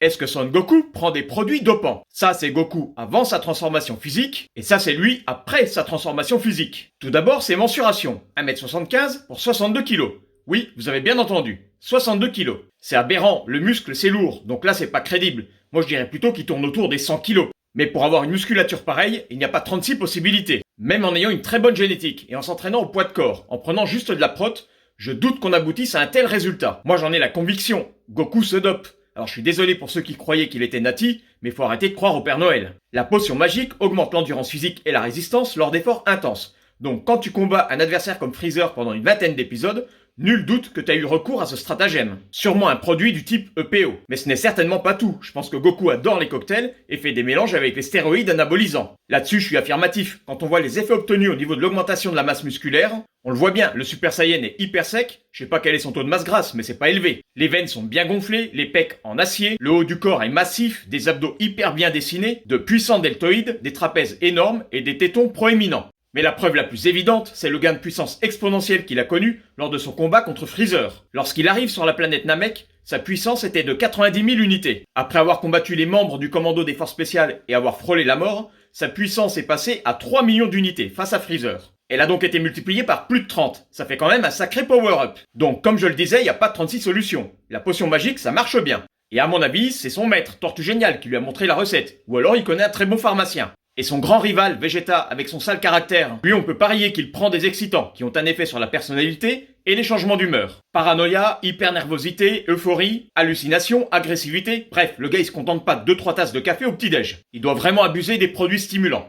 Est-ce que Son Goku prend des produits dopants? Ça, c'est Goku avant sa transformation physique, et ça, c'est lui après sa transformation physique. Tout d'abord, ses mensurations. 1m75 pour 62 kg. Oui, vous avez bien entendu. 62 kg. C'est aberrant, le muscle c'est lourd, donc là c'est pas crédible. Moi je dirais plutôt qu'il tourne autour des 100 kg. Mais pour avoir une musculature pareille, il n'y a pas 36 possibilités. Même en ayant une très bonne génétique et en s'entraînant au poids de corps, en prenant juste de la prot, je doute qu'on aboutisse à un tel résultat. Moi j'en ai la conviction, Goku se dope. Alors je suis désolé pour ceux qui croyaient qu'il était nati, mais faut arrêter de croire au Père Noël. La potion magique augmente l'endurance physique et la résistance lors d'efforts intenses. Donc quand tu combats un adversaire comme Freezer pendant une vingtaine d'épisodes, nul doute que tu as eu recours à ce stratagème. Sûrement un produit du type EPO. Mais ce n'est certainement pas tout. Je pense que Goku adore les cocktails et fait des mélanges avec les stéroïdes anabolisants. Là-dessus, je suis affirmatif. Quand on voit les effets obtenus au niveau de l'augmentation de la masse musculaire, on le voit bien, le Super Saiyan est hyper sec. Je sais pas quel est son taux de masse grasse, mais c'est pas élevé. Les veines sont bien gonflées, les pecs en acier, le haut du corps est massif, des abdos hyper bien dessinés, de puissants deltoïdes, des trapèzes énormes et des tétons proéminents. Mais la preuve la plus évidente, c'est le gain de puissance exponentielle qu'il a connu lors de son combat contre Freezer. Lorsqu'il arrive sur la planète Namek, sa puissance était de 90 000 unités. Après avoir combattu les membres du commando des forces spéciales et avoir frôlé la mort, sa puissance est passée à 3 millions d'unités face à Freezer. Elle a donc été multipliée par plus de 30. Ça fait quand même un sacré power-up. Donc comme je le disais, il n'y a pas de 36 solutions. La potion magique, ça marche bien. Et à mon avis, c'est son maître, Tortue Géniale, qui lui a montré la recette. Ou alors il connaît un très bon pharmacien. Et son grand rival, Vegeta, avec son sale caractère, lui on peut parier qu'il prend des excitants qui ont un effet sur la personnalité et les changements d'humeur. Paranoïa, hypernervosité, euphorie, hallucination, agressivité, bref, le gars il se contente pas de 2-3 tasses de café au petit-déj. Il doit vraiment abuser des produits stimulants.